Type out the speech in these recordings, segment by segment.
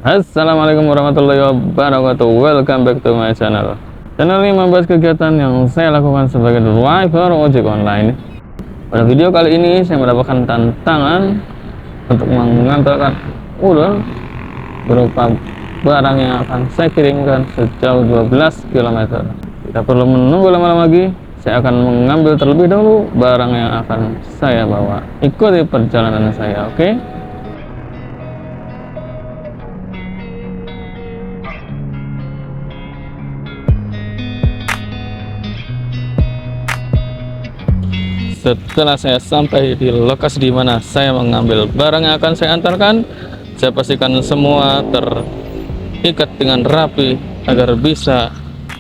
Assalamualaikum warahmatullahi wabarakatuh. Welcome back to my channel. Channel ini membahas kegiatan yang saya lakukan sebagai driver ojek online. Pada video kali ini saya mendapatkan tantangan untuk mengantarkan ular berupa barang yang akan saya kirimkan sejauh 12 km. Tidak perlu menunggu lama-lama lagi, saya akan mengambil terlebih dahulu barang yang akan saya bawa. Ikuti perjalanan saya, oke? Setelah saya sampai di lokasi di mana saya mengambil barang yang akan saya antarkan, saya pastikan semua terikat dengan rapi agar bisa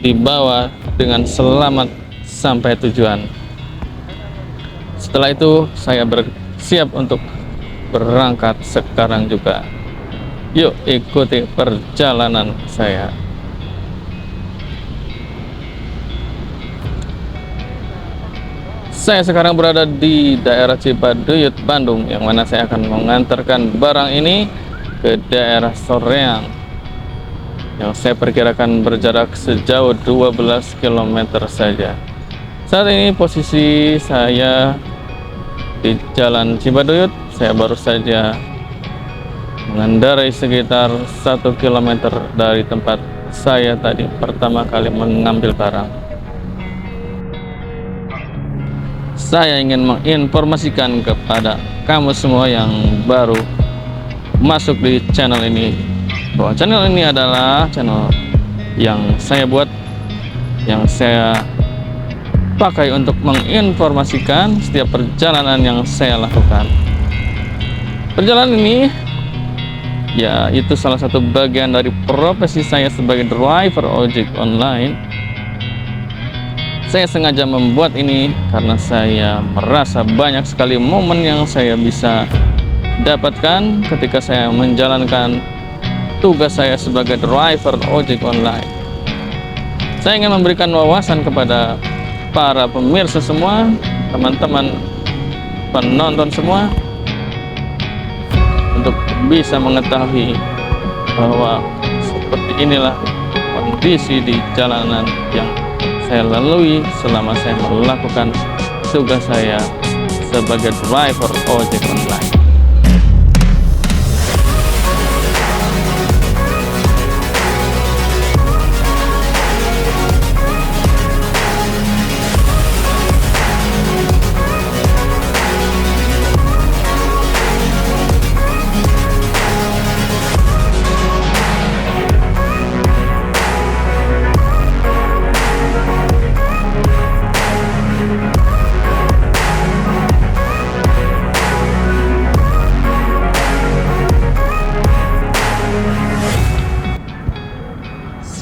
dibawa dengan selamat sampai tujuan. Setelah itu saya bersiap untuk berangkat sekarang juga. Yuk ikuti perjalanan saya. Saya sekarang berada di daerah Cipaduyut, Bandung, yang mana saya akan mengantarkan barang ini ke daerah Soreang yang saya perkirakan berjarak sejauh 12 km saja. Saat ini posisi saya di Jalan Cipaduyut. Saya baru saja mengendarai sekitar 1 km dari tempat saya tadi pertama kali mengambil barang. Saya ingin menginformasikan kepada kamu semua yang baru masuk di channel ini bahwa channel ini adalah channel yang saya buat, yang saya pakai untuk menginformasikan setiap perjalanan yang saya lakukan. Perjalanan ini ya itu salah satu bagian dari profesi saya sebagai driver ojek online. Saya sengaja membuat ini karena saya merasa banyak sekali momen yang saya bisa dapatkan ketika saya menjalankan tugas saya sebagai driver ojek online. Saya ingin memberikan wawasan kepada para pemirsa semua, teman-teman penonton semua, untuk bisa mengetahui bahwa seperti inilah kondisi di jalanan yang saya lalui selama saya melakukan tugas saya sebagai driver ojek online.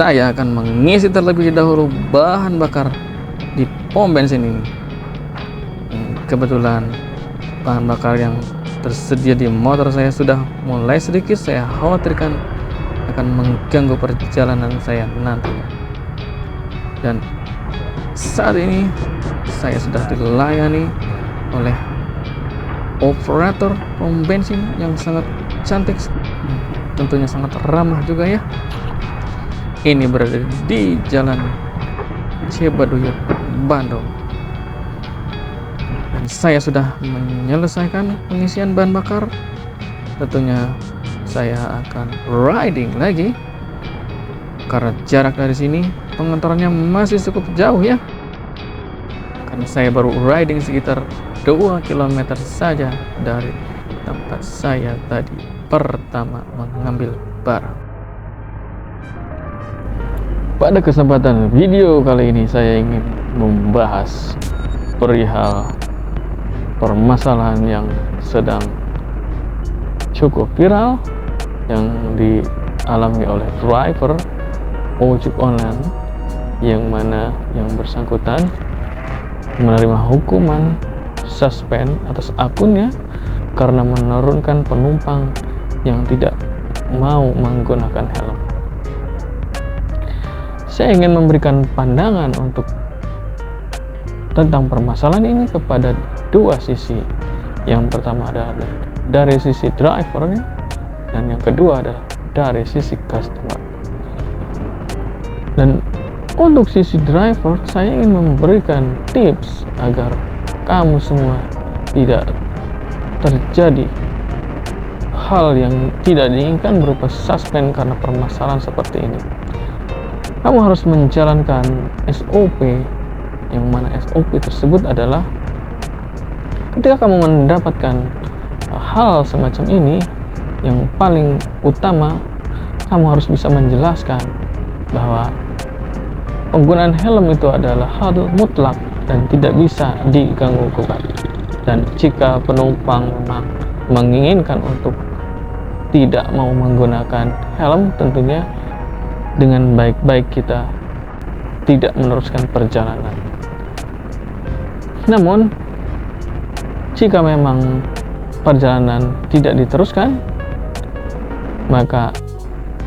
Saya akan mengisi terlebih dahulu bahan bakar di pom bensin ini. Kebetulan bahan bakar yang tersedia di motor saya sudah mulai sedikit, saya khawatirkan akan mengganggu perjalanan saya nanti. Dan saat ini saya sudah dilayani oleh operator pom bensin yang sangat cantik, tentunya sangat ramah juga ya. Ini berada di Jalan Cipaduyut, Bandung. Dan saya sudah menyelesaikan pengisian bahan bakar. Tentunya saya akan riding lagi karena jarak dari sini pengantarannya masih cukup jauh ya. Karena saya baru riding sekitar 2 km saja dari tempat saya tadi pertama mengambil barang. Pada kesempatan video kali ini saya ingin membahas perihal permasalahan yang sedang cukup viral yang dialami oleh driver ojek online, yang mana yang bersangkutan menerima hukuman suspend atas akunnya karena menurunkan penumpang yang tidak mau menggunakan helm. Saya ingin memberikan pandangan tentang permasalahan ini kepada dua sisi. Yang pertama adalah dari sisi drivernya, dan yang kedua adalah dari sisi customer. Dan untuk sisi driver, saya ingin memberikan tips agar kamu semua tidak terjadi hal yang tidak diinginkan berupa suspend karena permasalahan seperti ini. Kamu harus menjalankan SOP, yang mana SOP tersebut adalah ketika kamu mendapatkan hal semacam ini, yang paling utama kamu harus bisa menjelaskan bahwa penggunaan helm itu adalah hal mutlak dan tidak bisa diganggu-gugat. Dan jika penumpang memang menginginkan untuk tidak mau menggunakan helm, tentunya dengan baik-baik kita tidak meneruskan perjalanan. Namun jika memang perjalanan tidak diteruskan, maka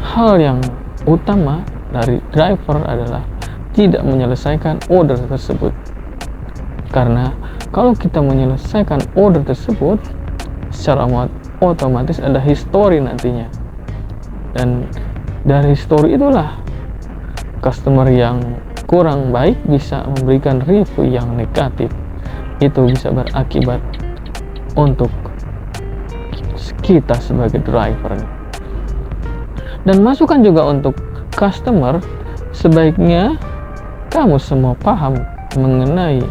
hal yang utama dari driver adalah tidak menyelesaikan order tersebut. Karena kalau kita menyelesaikan order tersebut, secara otomatis ada history nantinya. Dan dari history itulah customer yang kurang baik bisa memberikan review yang negatif. Itu bisa berakibat untuk kita sebagai driver. Dan masukan juga untuk customer, sebaiknya kamu semua paham mengenai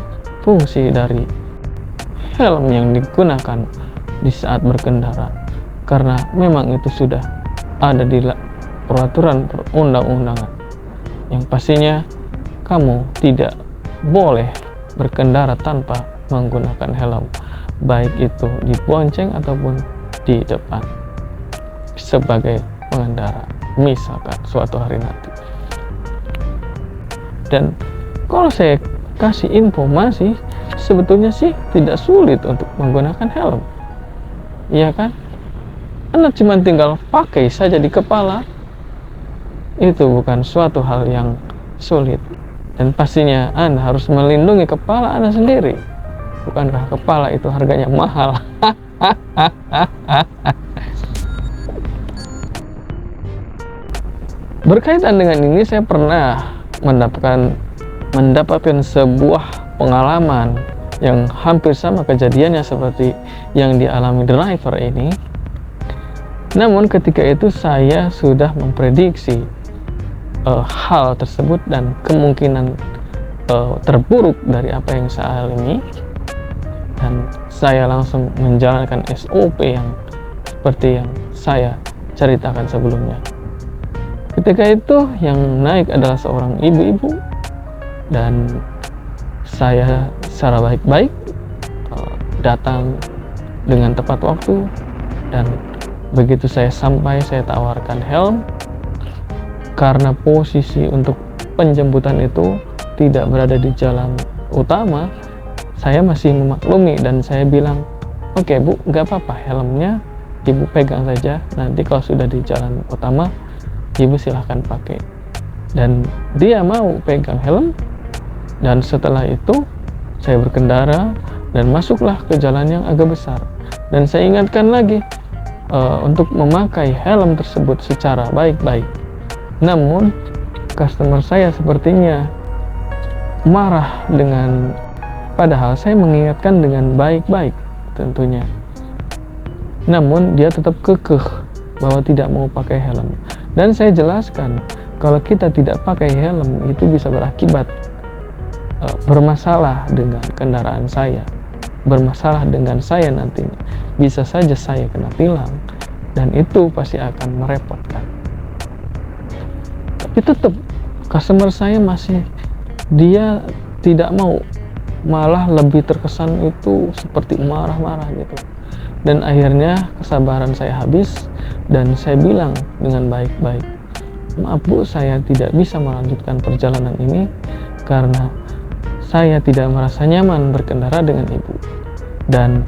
fungsi dari helm yang digunakan di saat berkendara, karena memang itu sudah ada di peraturan perundang-undangan yang pastinya kamu tidak boleh berkendara tanpa menggunakan helm, baik itu di bonceng ataupun di depan sebagai pengendara, misalkan suatu hari nanti. Dan kalau saya kasih informasi, sebetulnya sih tidak sulit untuk menggunakan helm, iya kan? Anda cuma tinggal pakai saja di kepala, itu bukan suatu hal yang sulit. Dan pastinya Anda harus melindungi kepala Anda sendiri. Bukankah kepala itu harganya mahal? Berkaitan dengan ini, saya pernah mendapatkan sebuah pengalaman yang hampir sama kejadiannya seperti yang dialami driver ini. Namun ketika itu saya sudah memprediksi hal tersebut dan kemungkinan terburuk dari apa yang saya alami, dan saya langsung menjalankan SOP yang seperti yang saya ceritakan sebelumnya. Ketika itu yang naik adalah seorang ibu-ibu, dan saya secara baik-baik datang dengan tepat waktu, dan begitu saya sampai saya tawarkan helm. Karena posisi untuk penjemputan itu tidak berada di jalan utama, saya masih memaklumi dan saya bilang, oke bu, gak apa-apa, helmnya ibu pegang saja, nanti kalau sudah di jalan utama ibu silahkan pakai. Dan dia mau pegang helm, dan setelah itu saya berkendara dan masuklah ke jalan yang agak besar, dan saya ingatkan lagi untuk memakai helm tersebut secara baik-baik. Namun customer saya sepertinya marah dengan, padahal saya mengingatkan dengan baik-baik tentunya. Namun dia tetap kekeh bahwa tidak mau pakai helm. Dan saya jelaskan kalau kita tidak pakai helm itu bisa berakibat bermasalah dengan kendaraan saya, bermasalah dengan saya nantinya. Bisa saja saya kena tilang dan itu pasti akan merepotkan. Tapi tetap customer saya masih, dia tidak mau, malah lebih terkesan itu seperti marah-marah gitu. Dan akhirnya kesabaran saya habis dan saya bilang dengan baik-baik, maaf bu, saya tidak bisa melanjutkan perjalanan ini karena saya tidak merasa nyaman berkendara dengan ibu, dan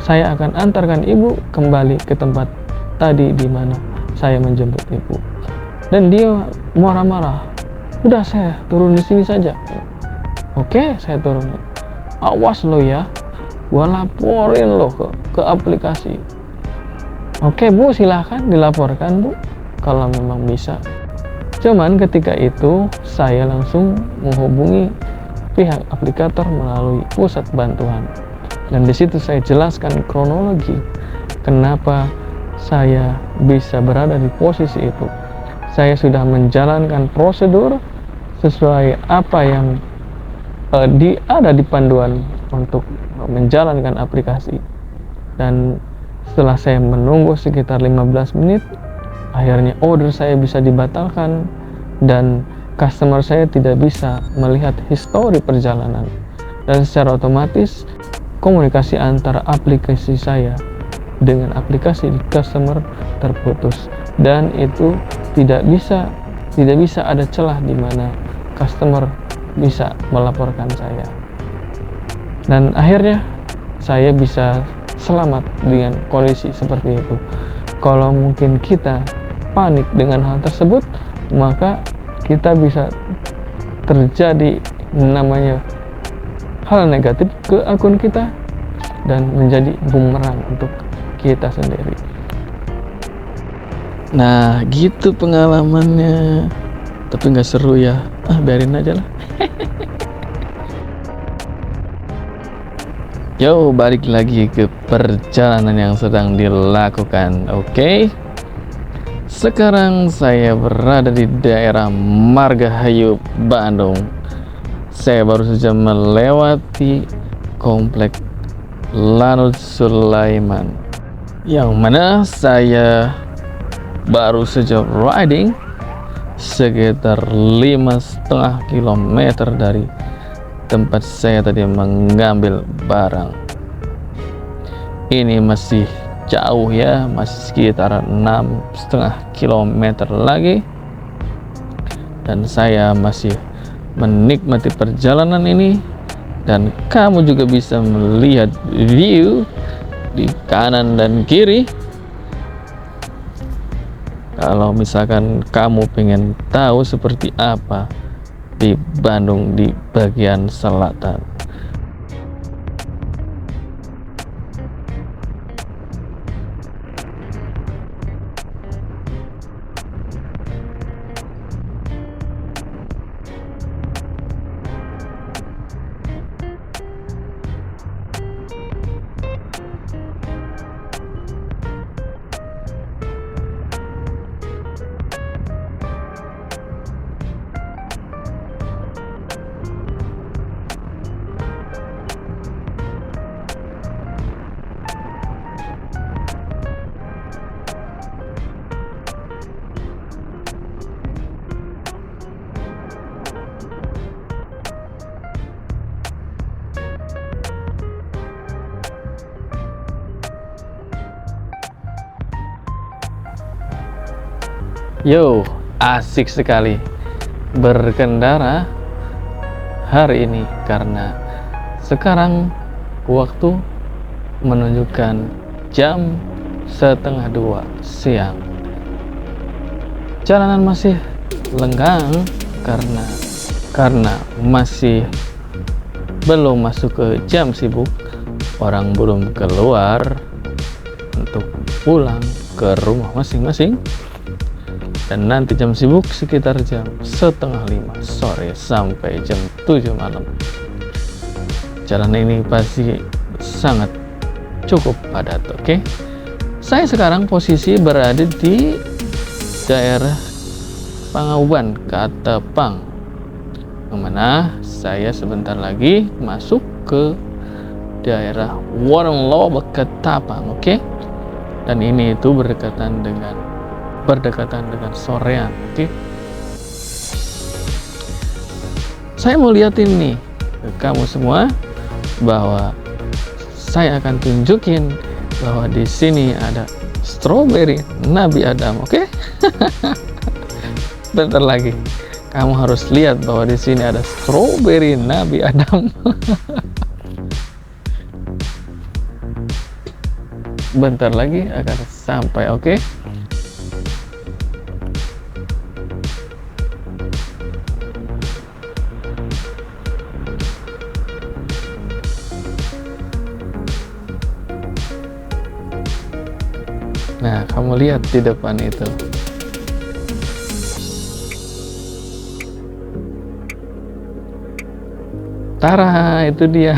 saya akan antarkan ibu kembali ke tempat tadi di mana saya menjemput ibu. Dan dia marah-marah, udah saya turun di sini saja. Oke, saya turun. Awas lo ya, gua laporin lo ke aplikasi. Oke bu, silahkan dilaporkan bu. kalau memang bisa. Cuman ketika itu saya langsung menghubungi pihak aplikator melalui pusat bantuan, dan di situ saya jelaskan kronologi kenapa saya bisa berada di posisi itu. Saya sudah menjalankan prosedur sesuai apa yang ada di panduan untuk menjalankan aplikasi. Dan setelah saya menunggu sekitar 15 menit, akhirnya order saya bisa dibatalkan dan customer saya tidak bisa melihat histori perjalanan. Dan secara otomatis komunikasi antara aplikasi saya dengan aplikasi customer terputus, dan itu tidak bisa ada celah di mana customer bisa melaporkan saya. Dan akhirnya saya bisa selamat dengan kondisi seperti itu. Kalau mungkin kita panik dengan hal tersebut, maka kita bisa terjadi namanya hal negatif ke akun kita dan menjadi bumerang untuk kita sendiri. Nah, gitu pengalamannya. Tapi nggak seru ya. Biarin aja lah. Yo, balik lagi ke perjalanan yang sedang dilakukan. Oke. Sekarang saya berada di daerah Margahayu, Bandung. Saya baru saja melewati komplek Lanut Sulaiman, yang mana saya baru saja riding sekitar 5,5 km dari tempat saya tadi mengambil barang. Ini masih jauh ya, masih sekitar 6,5 km lagi, dan saya masih menikmati perjalanan ini. Dan kamu juga bisa melihat view di kanan dan kiri. Kalau misalkan kamu pengen tahu seperti apa di Bandung di bagian selatan. Yo, asik sekali berkendara hari ini karena sekarang waktu menunjukkan jam 1:30 siang. Jalanan masih lenggang karena masih belum masuk ke jam sibuk. Orang belum keluar untuk pulang ke rumah masing-masing. Dan nanti jam sibuk sekitar jam 4:30 sore sampai jam 7 malam. Jalan ini pasti sangat cukup padat. Oke. Saya sekarang posisi berada di daerah Pangauban, Katapang, kemana saya sebentar lagi masuk ke daerah Warunglo, Ketapang. Oke. Dan ini itu berdekatan dengan sorean. Oke. Saya mau liatin nih ke kamu semua bahwa saya akan tunjukin bahwa di sini ada strawberry Nabi Adam. Oke. Bentar lagi kamu harus lihat bahwa di sini ada strawberry Nabi Adam. Bentar lagi akan sampai. Oke. Nah, kamu lihat di depan itu Utara, itu dia.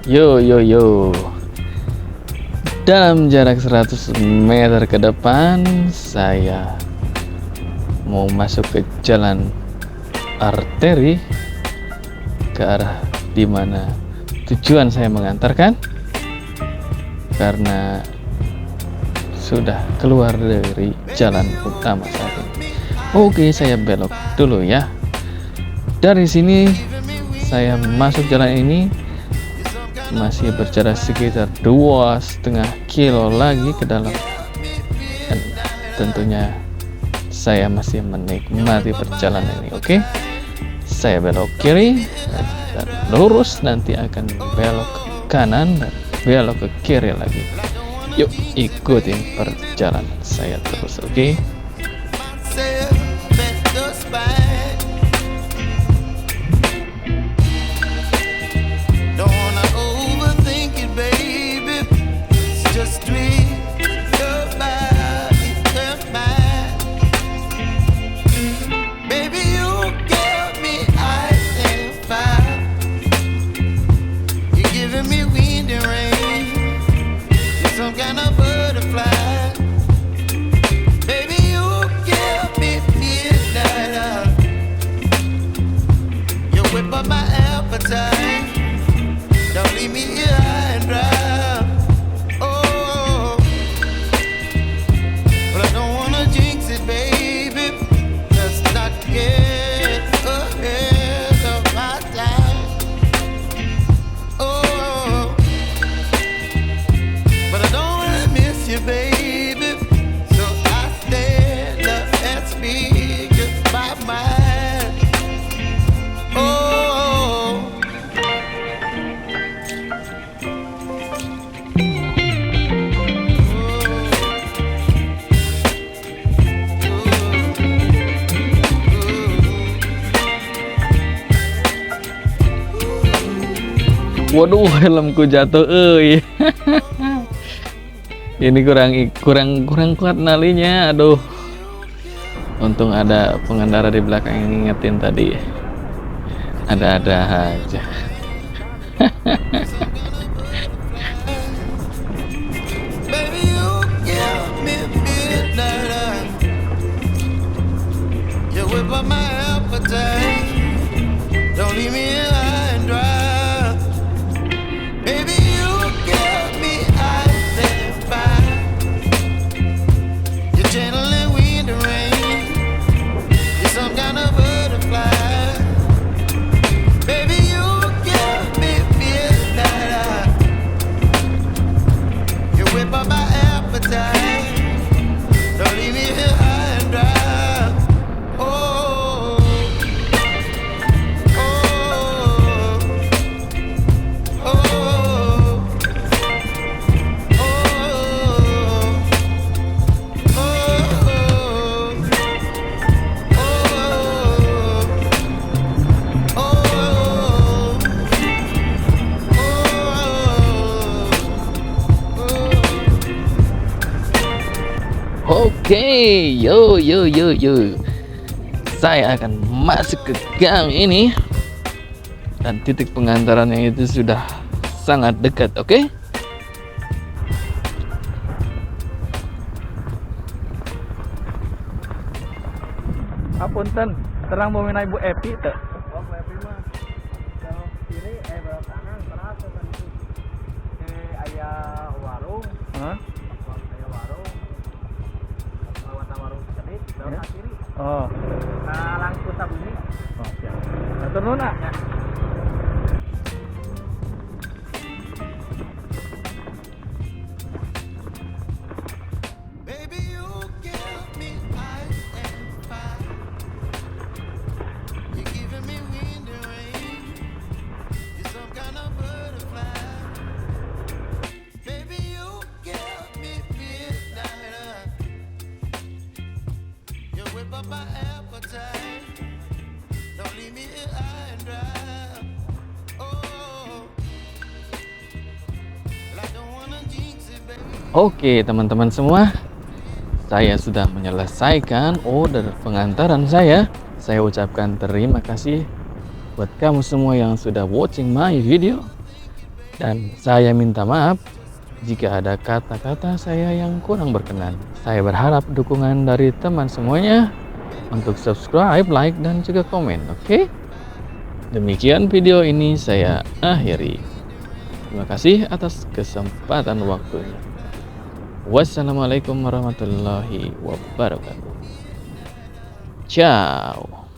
Yo yo yo. Dalam jarak 100 meter ke depan saya mau masuk ke jalan arteri ke arah dimana tujuan saya mengantarkan, karena sudah keluar dari jalan utama saat ini. Oke, saya belok dulu ya. Dari sini saya masuk jalan ini, masih berjarak sekitar 2,5 kilo lagi ke dalam, dan tentunya saya masih menikmati perjalanan ini. Oke, saya belok kiri dan lurus, nanti akan belok ke kanan dan belok ke kiri lagi. Yuk ikutin perjalanan saya terus. Oke. Waduh, helmku jatuh, Ini kurang kuat nalinya, aduh. Untung ada pengendara di belakang yang ngingetin tadi. Ada-ada aja. Oke, yo. Saya akan masuk ke gang ini, dan titik pengantarannya itu sudah sangat dekat. Oke. Apunten, terang mau minta Ibu Epi tuh. Oh, Bu Epi mah belok kiri, belok kanan, terus kan itu. Aya warung. Hah? Aya warung. Lewat warung cedik, belok kiri. Oh. Nah, langsung Sabuni. Oh, siap. Atur nuhun, Nak. Ya. Oke teman-teman semua, saya sudah menyelesaikan order pengantaran saya. Saya ucapkan terima kasih buat kamu semua yang sudah watching my video. Dan saya minta maaf jika ada kata-kata saya yang kurang berkenan. Saya berharap dukungan dari teman semuanya untuk subscribe, like, dan juga komen, oke? Demikian video ini saya akhiri. Terima kasih atas kesempatan waktunya. Wassalamualaikum warahmatullahi wabarakatuh. Ciao.